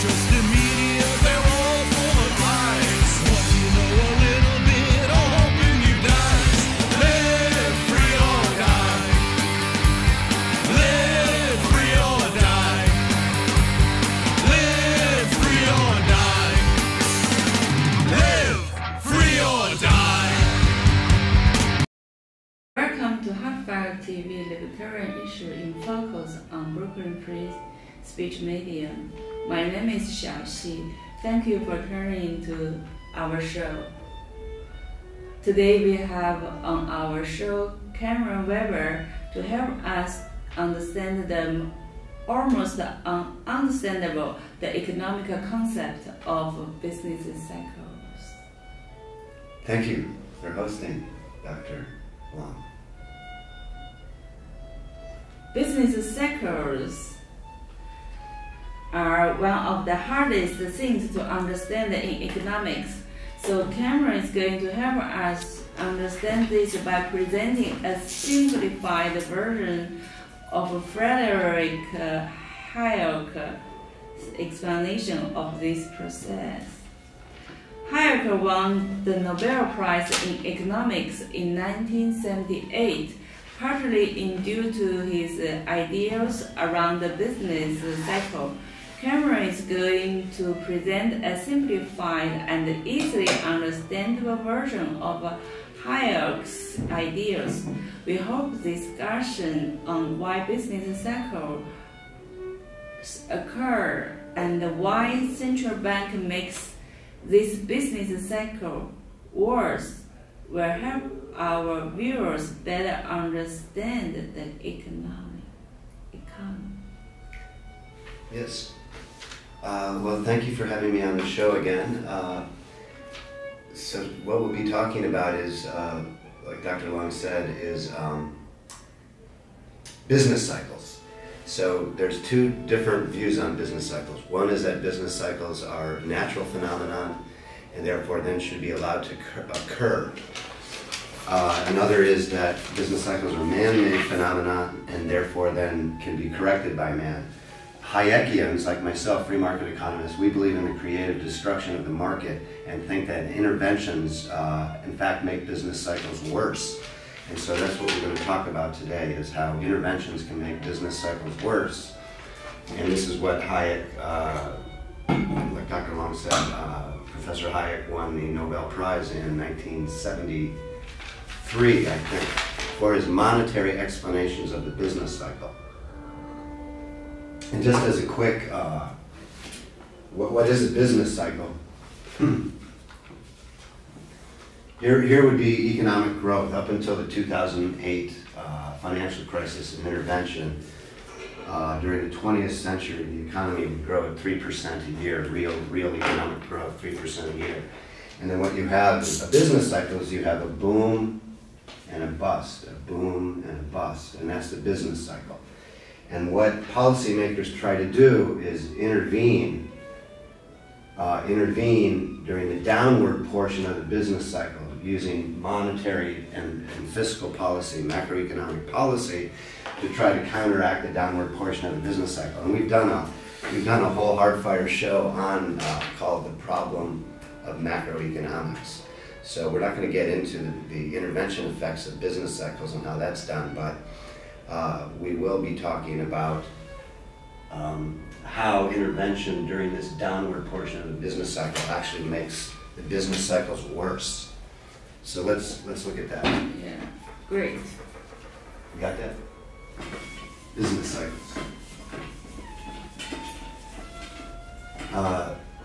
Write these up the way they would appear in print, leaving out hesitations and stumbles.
trust the media, they're all full of lies. What you know a little bit, all hoping you die. Live free or die. Live free or die. Live free or die. Live free or die. Welcome to Hardfire TV, libertarian issue in focus on Brooklyn Free Speech Media. My name is Xiaoxi. Thank you for turning to our show. Today we have on our show Cameron Weber to help us understand the almost ununderstandable the economic concept of business cycles. Thank you for hosting, Dr. Long. Business cycles are one of the hardest things to understand in economics. So Cameron is going to help us understand this by presenting a simplified version of Frederick Hayek's explanation of this process. Hayek won the Nobel Prize in Economics in 1978, partly due to his ideas around the business cycle. Cameron is going to present a simplified and easily understandable version of Hayek's ideas. We hope this discussion on why business cycles occur and why central bank makes this business cycle worse will help our viewers better understand the economy. Yes. Well, thank you for having me on the show again. So what we'll be talking about is, like Dr. Long said, is business cycles. So there's two different views on business cycles. One is that business cycles are a natural phenomenon and therefore then should be allowed to occur. Another is that business cycles are man-made phenomena and therefore then can be corrected by man. Hayekians, like myself, free market economists, we believe in the creative destruction of the market and think that interventions, in fact, make business cycles worse. And so that's what we're going to talk about today, is how interventions can make business cycles worse. And this is what Hayek, like Dr. Long said, Professor Hayek won the Nobel Prize in 1973, I think, for his monetary explanations of the business cycle. And just as a quick, what is a business cycle? Here would be economic growth up until the 2008 financial crisis and intervention. During the 20th century, the economy would grow at 3% a year, real economic growth, 3% a year. And then what you have is a business cycle is you have a boom and a bust, a boom and a bust, and that's the business cycle. And what policymakers try to do is intervene during the downward portion of the business cycle using monetary and fiscal policy, macroeconomic policy, to try to counteract the downward portion of the business cycle. And we've done a whole Hardfire show on called The Problem of Macroeconomics. So we're not going to get into the intervention effects of business cycles and how that's done, but we will be talking about how intervention during this downward portion of the business cycle actually makes the business cycles worse. So let's look at that. Yeah, great. You got that? Business cycles.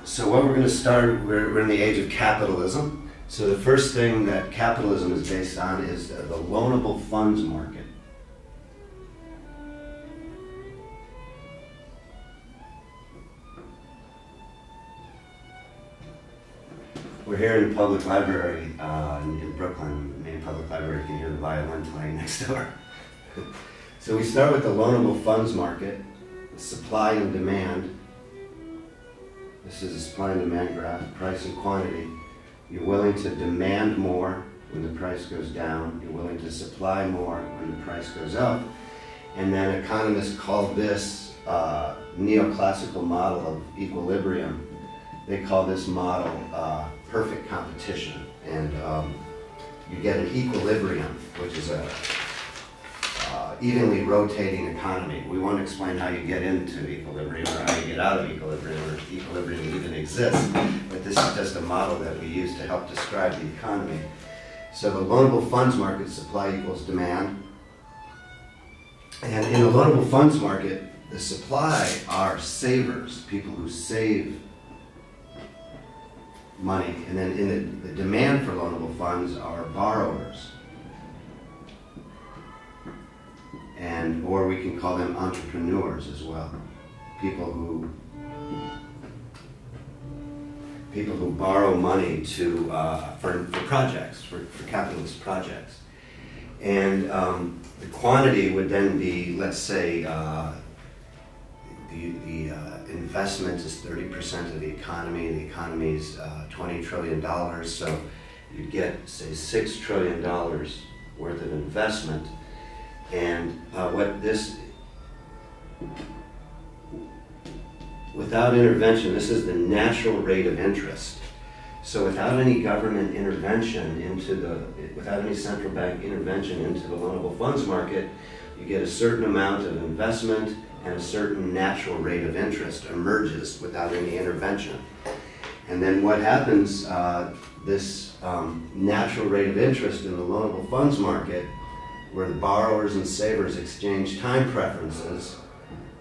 So what we're going to start, we're in the age of capitalism. So the first thing that capitalism is based on is the loanable funds market. We're here in the public library in Brooklyn, the main public library. You can hear the violin playing next door. So we start with the loanable funds market, the supply and demand. This is a supply and demand graph, price and quantity. You're willing to demand more when the price goes down. You're willing to supply more when the price goes up. And then economists call this neoclassical model of equilibrium. They call this model perfect competition. And you get an equilibrium, which is a evenly rotating economy. We won't explain how you get into equilibrium or how you get out of equilibrium or if equilibrium even exists, but this is just a model that we use to help describe the economy. So the loanable funds market, supply equals demand. And in the loanable funds market, the supply are savers, people who save money. And then in the demand for loanable funds are borrowers. Or we can call them entrepreneurs as well. People who borrow money to for projects, for capitalist projects. And the quantity would then be, let's say, the investment is 30% of the economy. The economy is $20 trillion. So you get, say, $6 trillion worth of investment. And without intervention, this is the natural rate of interest. So without any government intervention without any central bank intervention into the loanable funds market, you get a certain amount of investment and a certain natural rate of interest emerges without any intervention. And then what happens, this natural rate of interest in the loanable funds market, where the borrowers and savers exchange time preferences,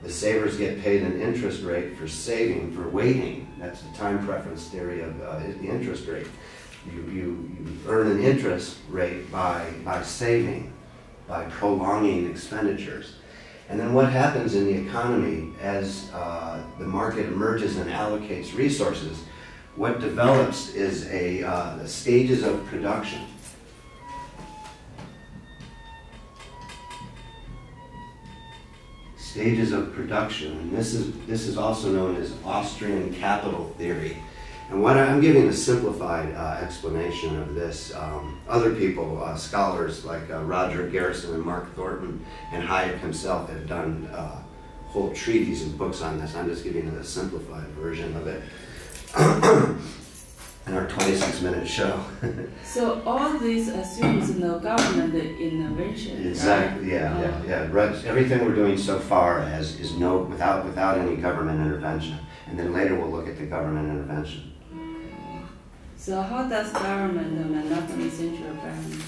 the savers get paid an interest rate for saving, for waiting. That's the time preference theory of the interest rate. You earn an interest rate by saving, by prolonging expenditures. And then what happens in the economy as the market emerges and allocates resources, what develops is the stages of production. Stages of production, and this is also known as Austrian capital theory. And what I'm giving a simplified explanation of this. Other people, scholars like Roger Garrison and Mark Thornton and Hayek himself have done whole treatises and books on this. I'm just giving a simplified version of it in our 26-minute show. So all this assumes no government intervention. Exactly. Right? Yeah. Right. Everything we're doing so far is without any government intervention, and then later we'll look at the government intervention. So how does government monopoly central bank?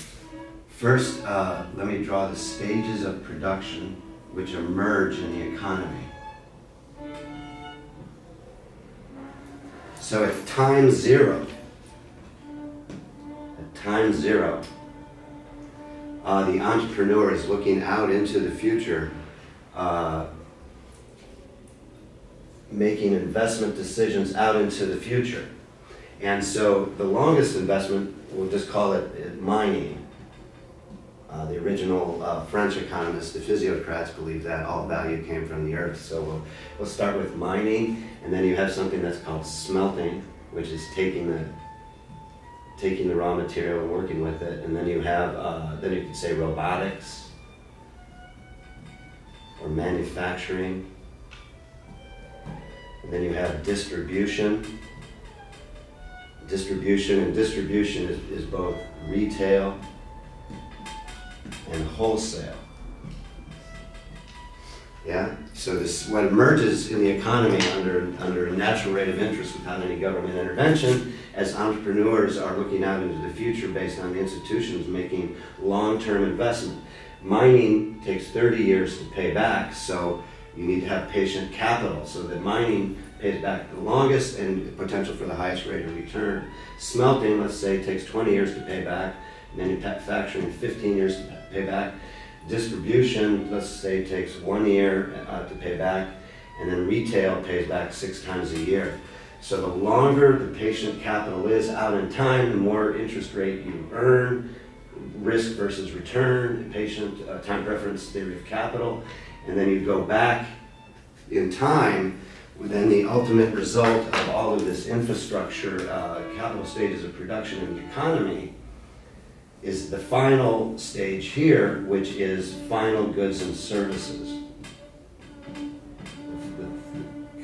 First, let me draw the stages of production which emerge in the economy. So at time zero, the entrepreneur is looking out into the future, making investment decisions out into the future. And so the longest investment, we'll just call it mining. The original French economists, the physiocrats, believed that all value came from the earth. So we'll start with mining, and then you have something that's called smelting, which is taking the raw material and working with it. And then you have, then you could say robotics or manufacturing. And then you have distribution. Distribution is both retail and wholesale. Yeah? So what emerges in the economy under a natural rate of interest without any government intervention, as entrepreneurs are looking out into the future based on the institutions making long-term investment. Mining takes 30 years to pay back, so you need to have patient capital so that mining pays back the longest and potential for the highest rate of return. Smelting, let's say, takes 20 years to pay back. Manufacturing, 15 years to pay back. Distribution, let's say, takes 1 year to pay back. And then retail pays back 6 times a year. So the longer the patient capital is out in time, the more interest rate you earn, risk versus return, patient time preference theory of capital. And then you go back in time, then the ultimate result of all of this infrastructure, capital stages of production in the economy, is the final stage here, which is final goods and services.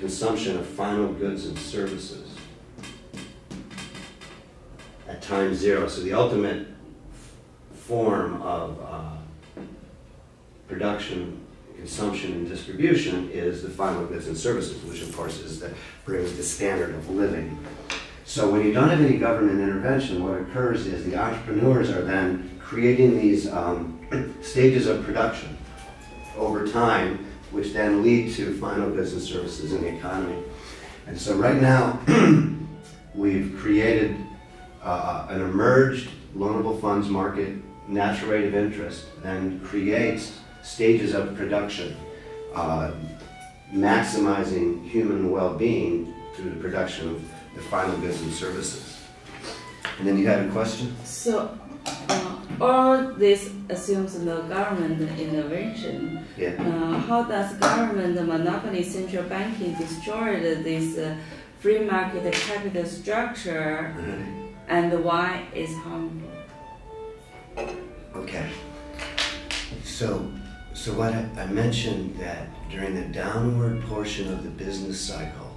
consumption of final goods and services at time zero. So the ultimate form of production, consumption, and distribution is the final goods and services, which of course brings the standard of living. So when you don't have any government intervention, what occurs is the entrepreneurs are then creating these stages of production over time, which then lead to final goods and services in the economy. And so right now, we've created an emerged loanable funds market, natural rate of interest, then creates stages of production, maximizing human well-being through the production of the final goods and services. And then you had a question? So, all this assumes no government intervention. Yeah. How does government monopoly central banking destroy this free market capital structure, and why is harmful? Okay. So what I mentioned that during the downward portion of the business cycle,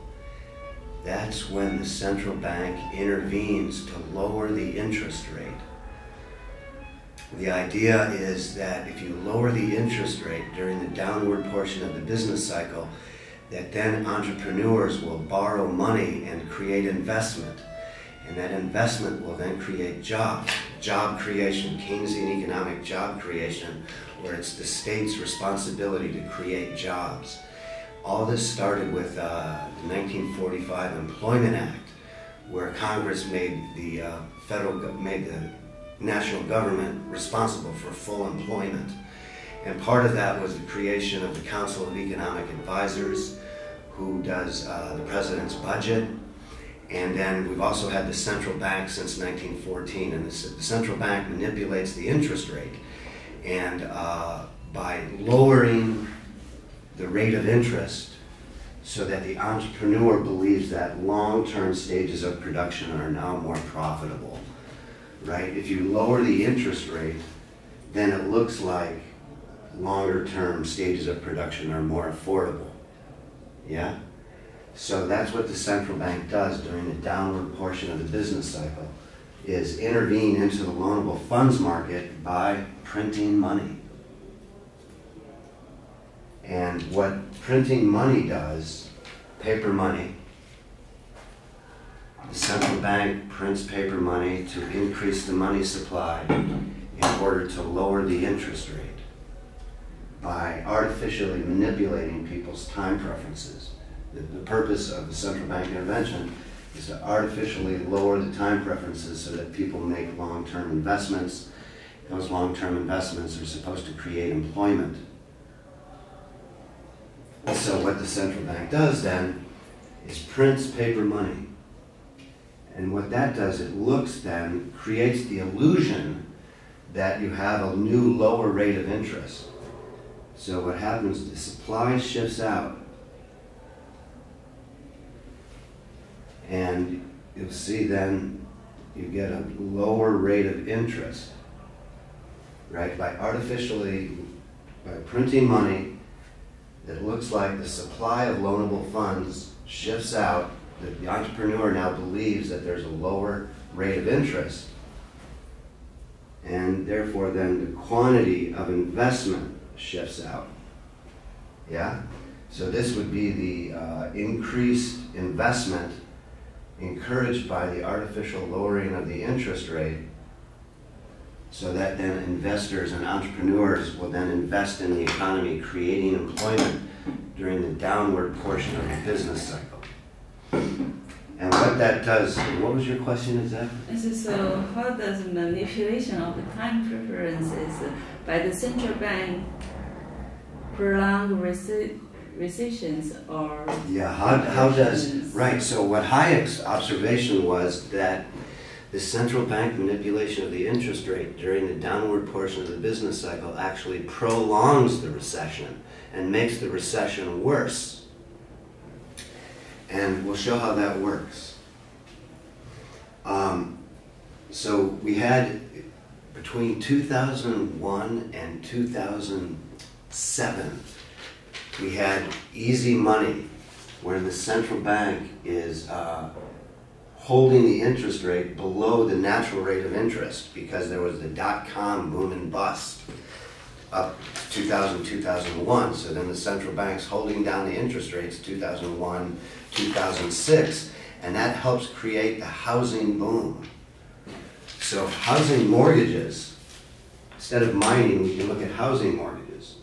that's when the central bank intervenes to lower the interest rate. The idea is that if you lower the interest rate during the downward portion of the business cycle, that then entrepreneurs will borrow money and create investment. And that investment will then create jobs, job creation, Keynesian economic job creation, where it's the state's responsibility to create jobs. All this started with the 1945 Employment Act, where Congress made the national government responsible for full employment. And part of that was the creation of the Council of Economic Advisors, who does the president's budget. And then we've also had the central bank since 1914, and the central bank manipulates the interest rate. And by lowering the rate of interest so that the entrepreneur believes that long-term stages of production are now more profitable, right? If you lower the interest rate, then it looks like longer-term stages of production are more affordable, yeah? So that's what the central bank does during the downward portion of the business cycle, is intervene into the loanable funds market by printing money. And what printing money does, paper money, the central bank prints paper money to increase the money supply in order to lower the interest rate by artificially manipulating people's time preferences. The purpose of the central bank intervention is to artificially lower the time preferences so that people make long-term investments. Those long-term investments are supposed to create employment. So what the central bank does then is prints paper money. And what that does, it creates the illusion that you have a new lower rate of interest. So what happens, the supply shifts out, and you'll see then you get a lower rate of interest, right? By printing money, it looks like the supply of loanable funds shifts out, that the entrepreneur now believes that there's a lower rate of interest, and therefore then the quantity of investment shifts out, yeah? So this would be the increased investment encouraged by the artificial lowering of the interest rate, so that then investors and entrepreneurs will then invest in the economy, creating employment during the downward portion of the business cycle. And what that does, what was your question exactly? So how does manipulation of the time preferences by the central bank prolong recessions or... Yeah, how does, right, so what Hayek's observation was that the central bank manipulation of the interest rate during the downward portion of the business cycle actually prolongs the recession and makes the recession worse. And we'll show how that works. So we had, between 2001 and 2007, we had easy money where the central bank is holding the interest rate below the natural rate of interest because there was the dot-com boom and bust up 2000, 2001. So then the central bank's holding down the interest rates 2001, 2006, and that helps create the housing boom. So housing mortgages, instead of mining, we can look at housing mortgages.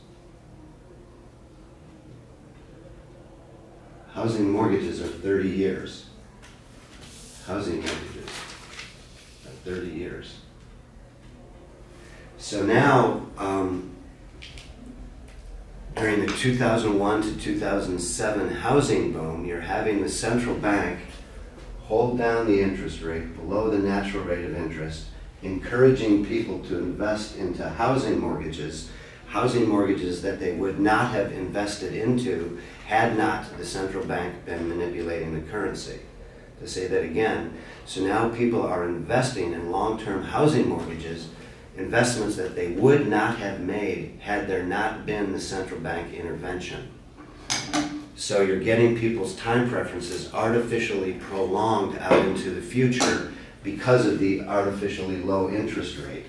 Housing mortgages are 30 years. Housing mortgages are 30 years. So now, during the 2001 to 2007 housing boom, you're having the central bank hold down the interest rate below the natural rate of interest, encouraging people to invest into housing mortgages that they would not have invested into had not the central bank been manipulating the currency. To say that again, so now people are investing in long-term housing mortgages, investments that they would not have made had there not been the central bank intervention. So you're getting people's time preferences artificially prolonged out into the future because of the artificially low interest rate.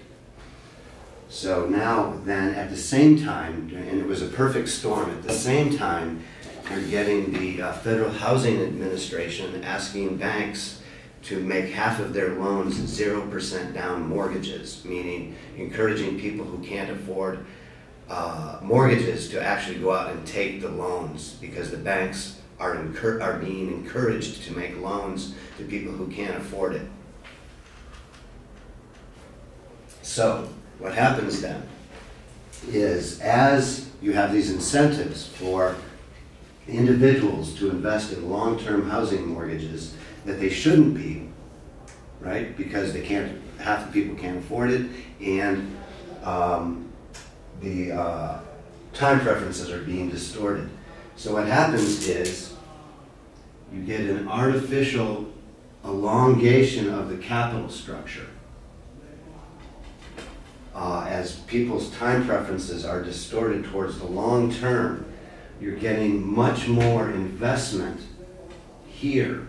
So now then at the same time, and it was a perfect storm, at the same time you're getting the Federal Housing Administration asking banks to make half of their loans 0% down mortgages, meaning encouraging people who can't afford mortgages to actually go out and take the loans because the banks are being encouraged to make loans to people who can't afford it. So what happens then is as you have these incentives for individuals to invest in long-term housing mortgages that they shouldn't be, right? Because they can't, half the people can't afford it, and the time preferences are being distorted. So what happens is you get an artificial elongation of the capital structure. As people's time preferences are distorted towards the long term, you're getting much more investment here.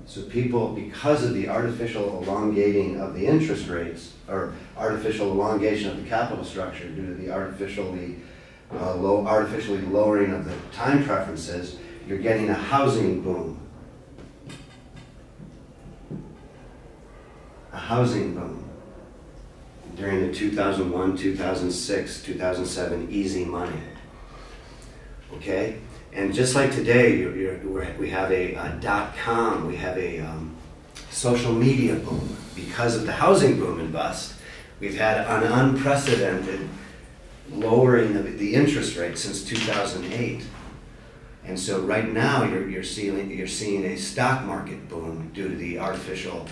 So people, because of the artificial elongating of the interest rates, or artificial elongation of the capital structure due to the artificially lowering of the time preferences, you're getting a housing boom. A housing boom during the 2001, 2006, 2007 easy money. Okay? And just like today, we have a dot-com, we have a social media boom. Because of the housing boom and bust, we've had an unprecedented lowering of the interest rate since 2008. And so right now, you're seeing a stock market boom due to the artificial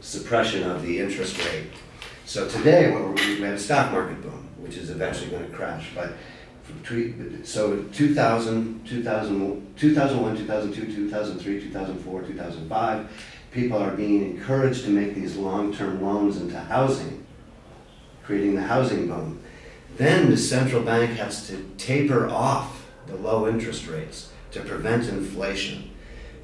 suppression of the interest rate. So today, we have a stock market boom, which is eventually going to crash. But so 2000, 2001, 2002, 2003, 2004, 2005, people are being encouraged to make these long-term loans into housing, creating the housing boom. Then the central bank has to taper off the low interest rates to prevent inflation.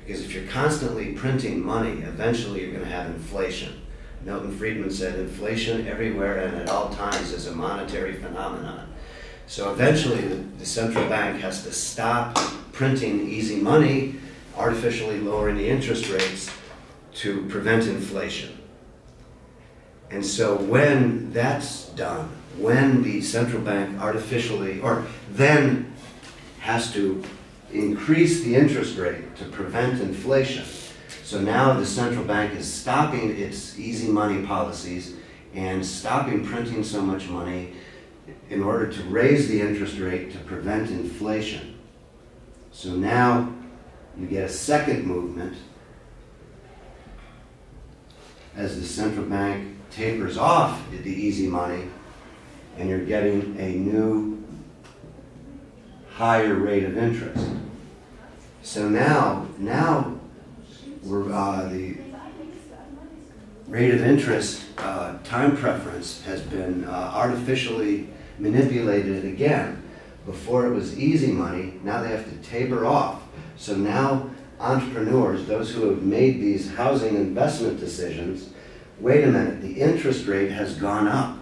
Because if you're constantly printing money, eventually you're going to have inflation. Milton Friedman said inflation everywhere and at all times is a monetary phenomenon. So eventually the central bank has to stop printing easy money, artificially lowering the interest rates to prevent inflation. And so when that's done, when the central bank artificially, or then has to increase the interest rate to prevent inflation. So now the central bank is stopping its easy money policies and stopping printing so much money in order to raise the interest rate to prevent inflation. So now you get a second movement as the central bank tapers off the easy money, and you're getting a new higher rate of interest. So now we're, the rate of interest time preference has been artificially manipulated again Before it was easy money, now they have to taper off. So now entrepreneurs, those who have made these housing investment decisions, wait a minute, the interest rate has gone up.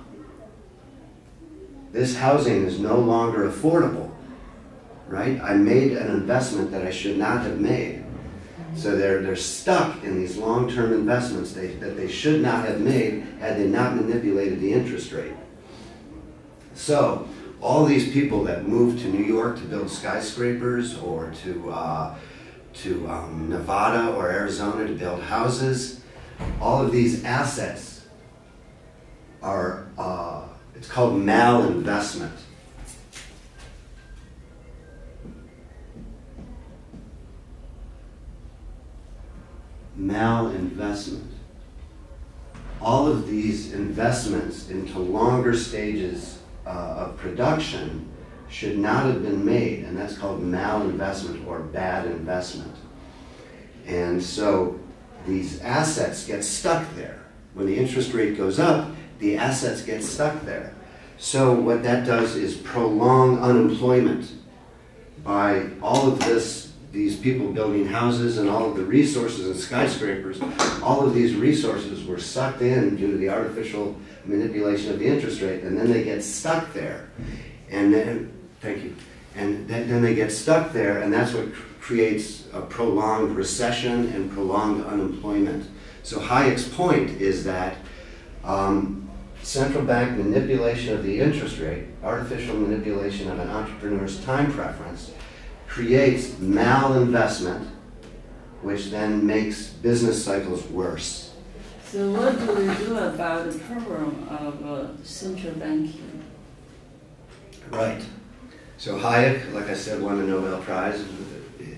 This housing is no longer affordable, right? I made an investment that I should not have made. So they're stuck in these long-term investments that they should not have made had they not manipulated the interest rate. So all these people that moved to New York to build skyscrapers, or to Nevada or Arizona to build houses, all of these assets are, it's called malinvestment. Malinvestment. All of these investments into longer stages of production should not have been made, and that's called malinvestment or bad investment. And so these assets get stuck there. When the interest rate goes up, the assets get stuck there. So what that does is prolong unemployment by all of these people building houses and all of the resources and skyscrapers. All of these resources were sucked in due to the artificial manipulation of the interest rate, and then they get stuck there. And then, thank you. And then they get stuck there, and that's what creates a prolonged recession and prolonged unemployment. So Hayek's point is that central bank manipulation of the interest rate, artificial manipulation of an entrepreneur's time preference, creates malinvestment, which then makes business cycles worse. So what do we do about the problem of central banking? Right. So Hayek, like I said, won the Nobel Prize.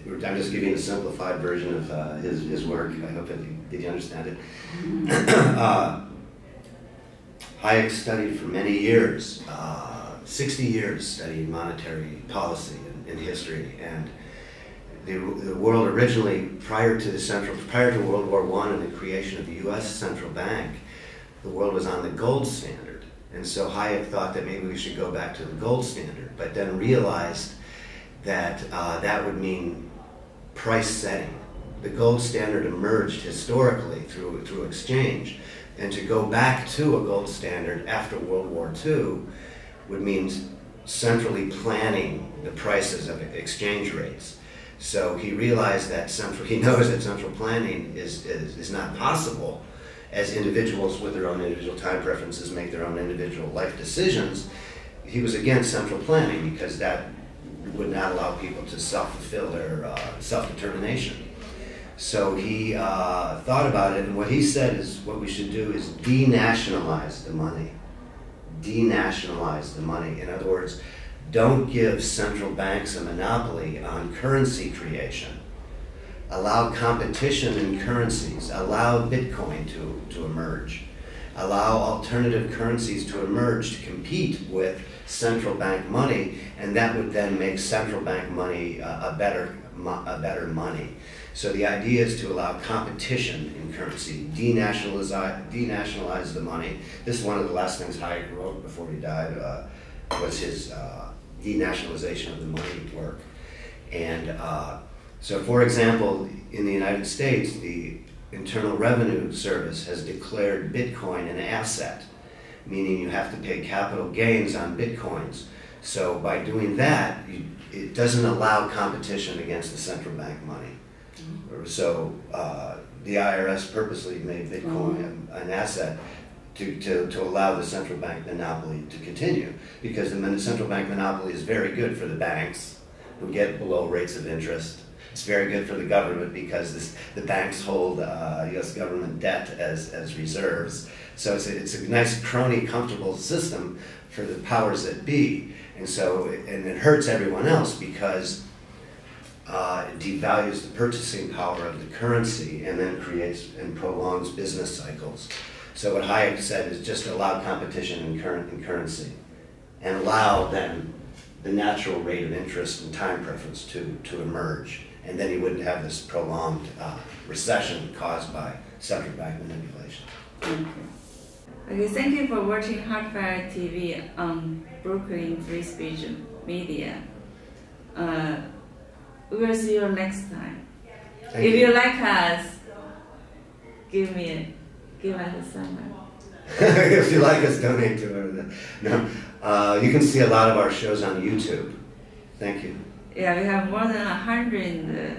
I'm just giving a simplified version of his work. I hope that did you understand it. Hayek studied for many years, 60 years studied monetary policy and history, and the world originally, prior to World War I and the creation of the U.S. central bank, the world was on the gold standard. And so Hayek thought that maybe we should go back to the gold standard, but then realized that that would mean price setting. The gold standard emerged historically through exchange, and to go back to a gold standard after World War II would mean centrally planning the prices of exchange rates. So he realized that he knows that central planning is not possible as individuals with their own individual time preferences make their own individual life decisions. He was against central planning because that would not allow people to self-fulfill their self-determination. So he thought about it, and what he said is what we should do is denationalize the money. Denationalize the money. In other words, don't give central banks a monopoly on currency creation. Allow competition in currencies. Allow Bitcoin to emerge. Allow alternative currencies to emerge to compete with central bank money, and that would then make central bank money a better money. So the idea is to allow competition in currency, denationalize the money. This is one of the last things Hayek wrote before he died, was his denationalization of the money work. And so, for example, in the United States, the Internal Revenue Service has declared Bitcoin an asset, meaning you have to pay capital gains on Bitcoins. So by doing that, it doesn't allow competition against the central bank money. So the IRS purposely made Bitcoin an asset to allow the central bank monopoly to continue, because the central bank monopoly is very good for the banks who get below rates of interest. It's very good for the government because the banks hold U.S. government debt as reserves. So it's a nice, crony, comfortable system for the powers that be. And so, and it hurts everyone else because it devalues the purchasing power of the currency and then creates and prolongs business cycles. So what Hayek said is just allow competition in currency and allow then the natural rate of interest and time preference to emerge. And then you wouldn't have this prolonged recession caused by central bank manipulation. Okay, thank you for watching Hardfire TV on Brooklyn Free Speech media. We will see you next time. Thank If you. you like us, give us a summer. If you like us, donate to her. No, you can see a lot of our shows on YouTube. Thank you. Yeah, we have more than 100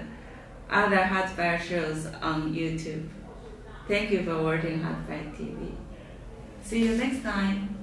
other Hardfire shows on YouTube. Thank you for watching Hardfire TV. See you next time.